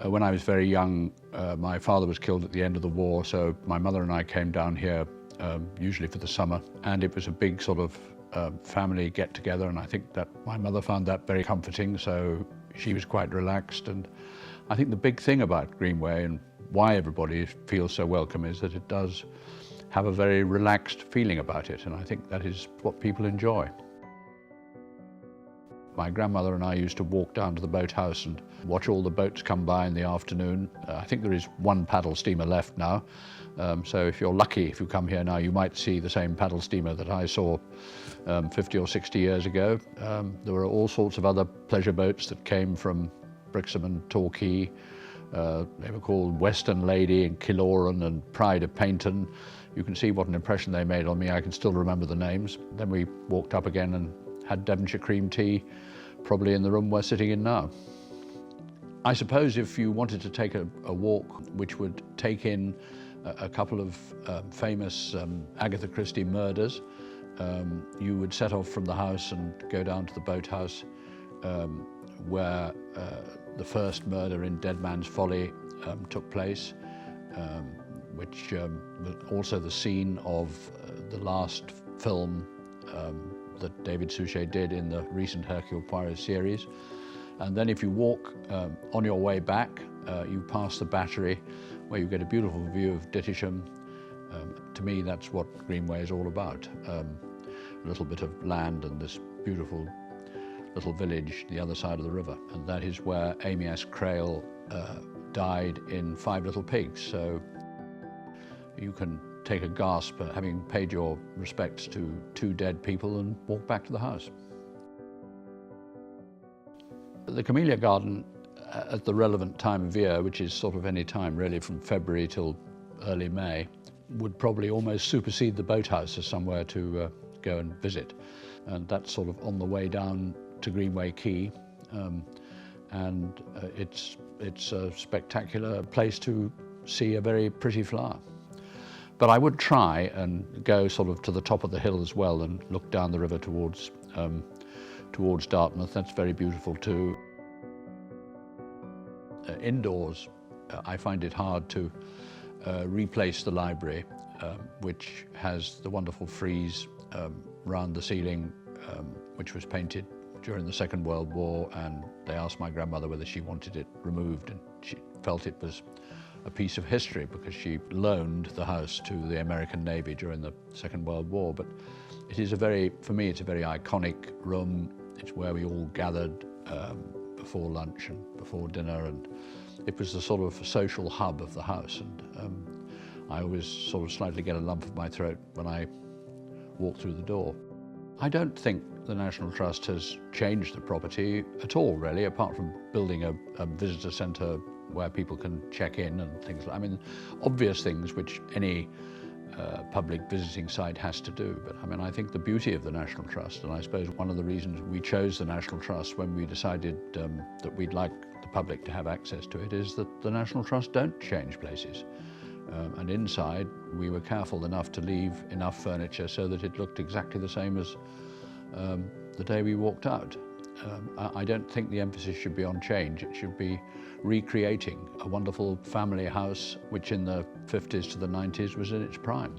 When I was very young, my father was killed at the end of the war, so my mother and I came down here usually for the summer, and it was a big sort of family get-together, and I think that my mother found that very comforting, so she was quite relaxed. And I think the big thing about Greenway and why everybody feels so welcome is that it does have a very relaxed feeling about it, and I think that is what people enjoy. My grandmother and I used to walk down to the boathouse and watch all the boats come by in the afternoon. I think there is one paddle steamer left now, so if you're lucky, if you come here now, you might see the same paddle steamer that I saw 50 or 60 years ago. There were all sorts of other pleasure boats that came from Brixham and Torquay. They were called Western Lady and Killoran and Pride of Paynton. You can see what an impression they made on me. I can still remember the names. Then we walked up again and had Devonshire cream tea, probably in the room we're sitting in now. I suppose if you wanted to take a walk which would take in a couple of famous Agatha Christie murders, you would set off from the house and go down to the boathouse where the first murder in Dead Man's Folly took place, which was also the scene of the last film that David Suchet did in the recent Hercule Poirot series. And then if you walk on your way back, you pass the Battery, where you get a beautiful view of Dittisham. To me, that's what Greenway is all about. A little bit of land and this beautiful little village the other side of the river. And that is where Amy S. Crail died in Five Little Pigs. So you can take a gasp at having paid your respects to two dead people and walk back to the house. The Camellia Garden at the relevant time of year, which is sort of any time really from February till early May, would probably almost supersede the boathouse as somewhere to go and visit. And that's sort of on the way down to Greenway Quay. It's a spectacular place to see a very pretty flower. But I would try and go sort of to the top of the hill as well and look down the river towards Dartmouth. That's very beautiful too. Indoors, I find it hard to replace the library, which has the wonderful frieze round the ceiling, which was painted during the Second World War, and they asked my grandmother whether she wanted it removed, and she felt it was a piece of history because she loaned the house to the American Navy during the Second World War. But it is for me, it's a very iconic room. It's where we all gathered before lunch and before dinner, and it was the sort of social hub of the house. And I always sort of slightly get a lump in my throat when I walk through the door. I don't think the National Trust has changed the property at all, really, apart from building a visitor centre where people can check in and things like, I mean, obvious things which any public visiting site has to do. But I mean, I think the beauty of the National Trust, and I suppose one of the reasons we chose the National Trust when we decided that we'd like the public to have access to it, is that the National Trust don't change places. And inside, we were careful enough to leave enough furniture so that it looked exactly the same as the day we walked out. I don't think the emphasis should be on change. It should be recreating a wonderful family house which in the 50s to the 90s was in its prime.